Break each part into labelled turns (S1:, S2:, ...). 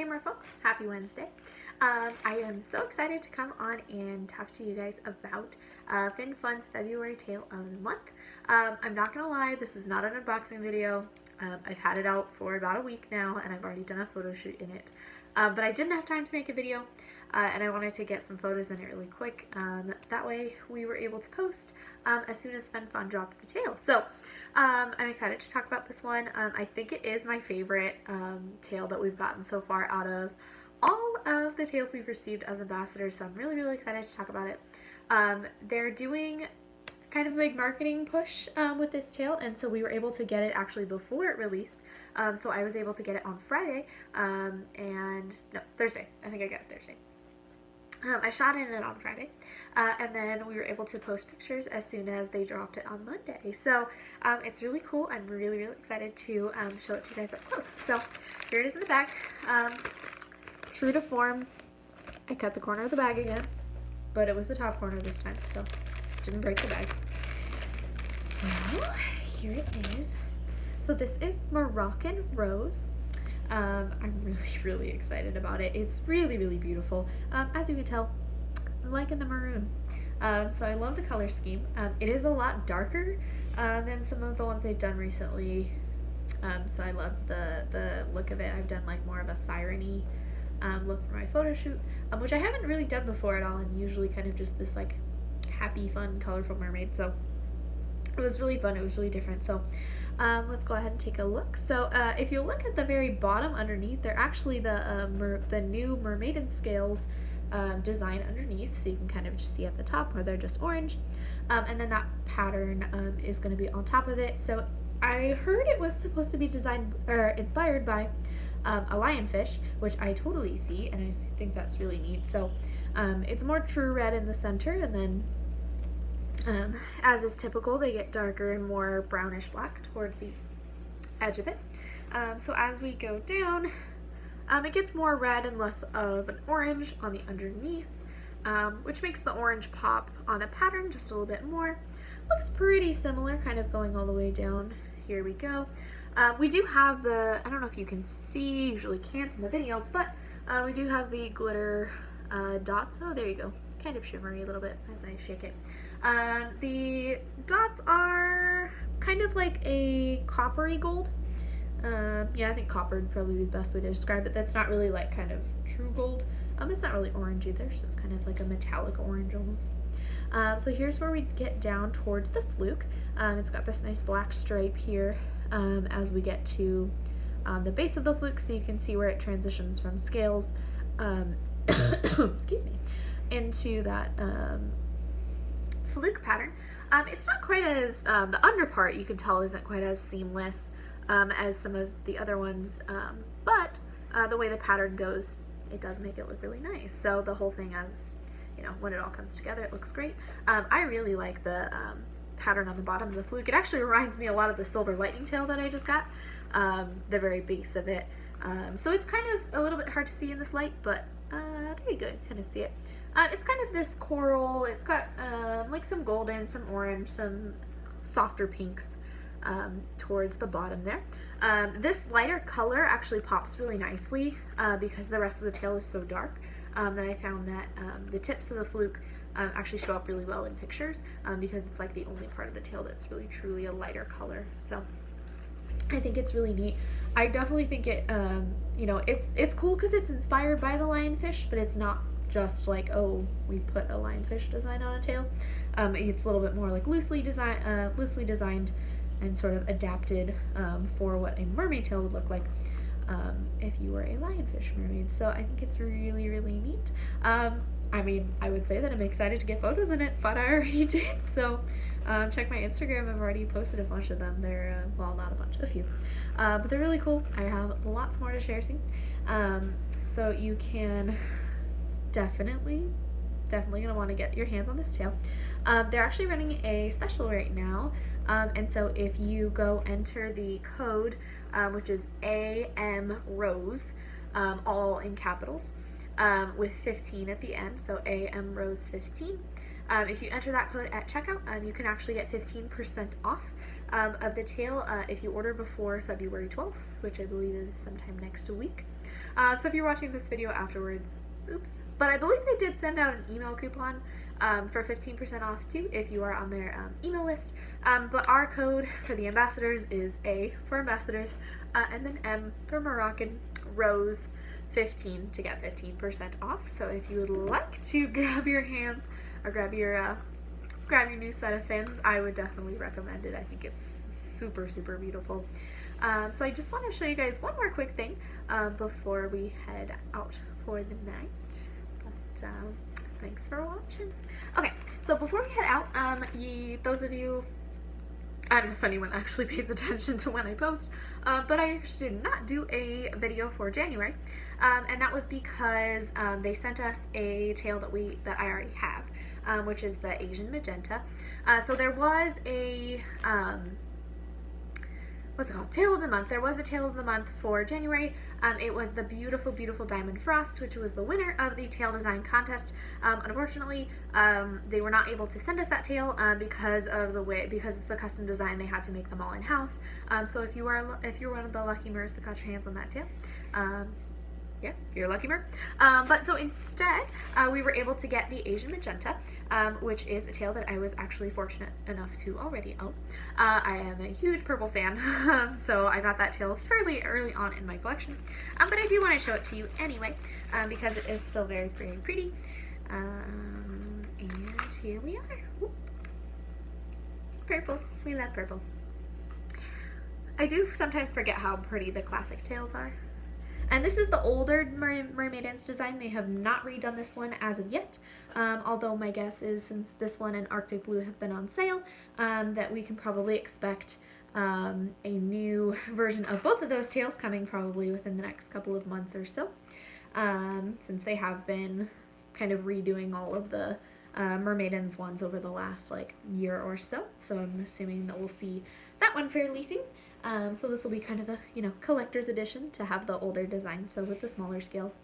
S1: Hey Merfolk, happy Wednesday. I am so excited to come on and talk to you guys about FinFun's February tale of the month. I'm not gonna lie, this is not an unboxing video. I've had it out for about a week now and I've already done a photo shoot in it. But I didn't have time to make a video and I wanted to get some photos in it really quick. That way we were able to post as soon as FinFun dropped the tale. So I'm excited to talk about this one. I think it is my favorite tale that we've gotten so far out of all of the tales we've received as ambassadors, so I'm really excited to talk about it. They're doing kind of a big marketing push with this tale, and so we were able to get it actually before it released. So I was able to get it on Friday, Thursday. I think I got it Thursday. I shot in it on Friday, and then we were able to post pictures as soon as they dropped it on Monday. So it's really cool. I'm really excited to show it to you guys up close. So here it is in the bag. True to form, I cut the corner of the bag again, but it was the top corner this time, so didn't break the bag. So here it is. So this is Moroccan Rose. I'm really excited about it. It's really beautiful. As you can tell, I'm liking the maroon. So I love the color scheme. It is a lot darker than some of the ones they've done recently. So I love the look of it. I've done like more of a siren-y look for my photo shoot, which I haven't really done before at all. I'm usually kind of just this like happy, fun, colorful mermaid. So it was really fun. It was really different. So let's go ahead and take a look. So if you look at the very bottom underneath, they're actually the new Mermaid scales design underneath, so you can kind of just see at the top where they're just orange, and then that pattern is going to be on top of it. So I heard it was supposed to be designed or inspired by a lionfish, which I totally see, and I think that's really neat. So it's more true red in the center, and then as is typical, they get darker and more brownish black toward the edge of it. So as we go down, it gets more red and less of an orange on the underneath, which makes the orange pop on the pattern just a little bit more. Looks pretty similar, kind of going all the way down. Here we go. We do have I don't know if you can see, usually can't in the video, but we do have the glitter dots. Oh, there you go. Kind of shimmery a little bit as I shake it. The dots are kind of like a coppery gold. Yeah, I think copper would probably be the best way to describe it. That's not really like kind of true gold. It's not really orange either, so it's kind of like a metallic orange almost. So here's where we get down towards the fluke. It's got this nice black stripe here as we get to the base of the fluke, so you can see where it transitions from scales excuse me, into that fluke pattern. It's not quite as, the under part you can tell isn't quite as seamless as some of the other ones, but the way the pattern goes, it does make it look really nice. So the whole thing, as you know, when it all comes together, it looks great. I really like the pattern on the bottom of the fluke. It actually reminds me a lot of the silver lightning tail that I just got, the very base of it. So it's kind of a little bit hard to see in this light, but there you go, you kind of see it. It's kind of this coral. It's got like some golden, some orange, some softer pinks towards the bottom there. This lighter color actually pops really nicely because the rest of the tail is so dark that I found that the tips of the fluke actually show up really well in pictures because it's like the only part of the tail that's really truly a lighter color. So I think it's really neat. I definitely think it, you know, it's cool because it's inspired by the lionfish, but it's not just like, oh, we put a lionfish design on a tail. It's a little bit more like loosely designed and sort of adapted for what a mermaid tail would look like if you were a lionfish mermaid. So I think it's really neat. I mean, I would say that I'm excited to get photos in it, but I already did. So check my Instagram. I've already posted a bunch of them. They're, well, not a bunch, a few. But they're really cool. I have lots more to share soon. So you can definitely gonna want to get your hands on this tail. They're actually running a special right now. And so if you go enter the code, which is AM Rose, all in capitals, with 15 at the end, so AM Rose 15. If you enter that code at checkout, you can actually get 15% off of the tail if you order before February 12th, which I believe is sometime next week. So if you're watching this video afterwards, oops. But I believe they did send out an email coupon for 15% off too if you are on their email list. But our code for the ambassadors is A for ambassadors and then M for Moroccan Rose 15 to get 15% off. So if you would like to grab your hands or grab your new set of fins, I would definitely recommend it. I think it's super, super beautiful. So I just want to show you guys one more quick thing before we head out for the night. But thanks for watching. Okay, so before we head out, those of you, I don't know if anyone actually pays attention to when I post, but I actually did not do a video for January, and that was because they sent us a tail that I already have, which is the Asian Magenta. So there was a what's it called? Tail of the month. There was a tail of the month for January. It was the beautiful, beautiful Diamond Frost, which was the winner of the tail design contest. Unfortunately, they were not able to send us that tail because it's the custom design. They had to make them all in house. So if you're one of the lucky mers that got your hands on that tail, yeah, you're a lucky mer. But so instead, we were able to get the Asian Magenta, which is a tail that I was actually fortunate enough to already own. I am a huge purple fan, so I got that tail fairly early on in my collection. But I do want to show it to you anyway, because it is still very, very pretty. And here we are. Whoop. Purple. We love purple. I do sometimes forget how pretty the classic tails are. And this is the older Mermaid's design. They have not redone this one as of yet, although my guess is since this one and Arctic Blue have been on sale, that we can probably expect a new version of both of those tails coming probably within the next couple of months or so, since they have been kind of redoing all of the Mermaid's ones over the last year or so. So I'm assuming that we'll see that one fairly soon. So this will be kind of a, collector's edition to have the older design, so with the smaller scales.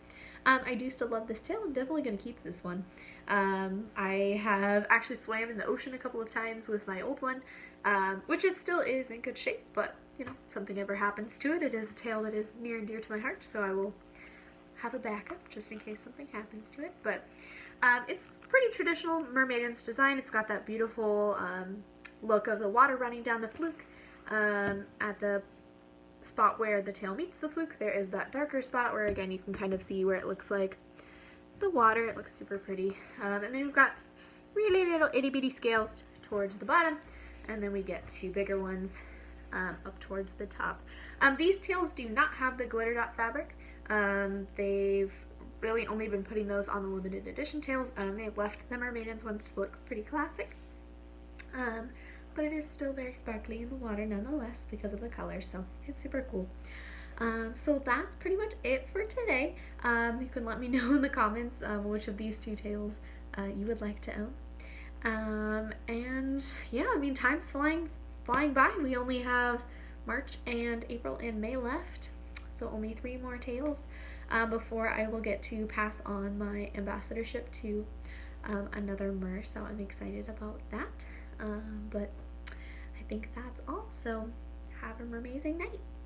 S1: I do still love this tail. I'm definitely going to keep this one. I have actually swam in the ocean a couple of times with my old one, which still is in good shape, but, something ever happens to it. It is a tail that is near and dear to my heart, so I will have a backup just in case something happens to it. But it's pretty traditional Mermaid's design. It's got that beautiful look of the water running down the fluke. At the spot where the tail meets the fluke, there is that darker spot where, again, you can kind of see where it looks like the water. It looks super pretty. And then we've got really little itty-bitty scales towards the bottom, and then we get two bigger ones up towards the top. These tails do not have the glitter dot fabric. They've really only been putting those on the limited edition tails. They've left the Mermaid's ones to look pretty classic. But it is still very sparkly in the water nonetheless because of the color, so it's super cool. So that's pretty much it for today. You can let me know in the comments which of these two tails you would like to own. And yeah, I mean, time's flying by. We only have March and April and May left, so only 3 more tails before I will get to pass on my ambassadorship to another mer, so I'm excited about that. But I think that's all, so have an amazing night.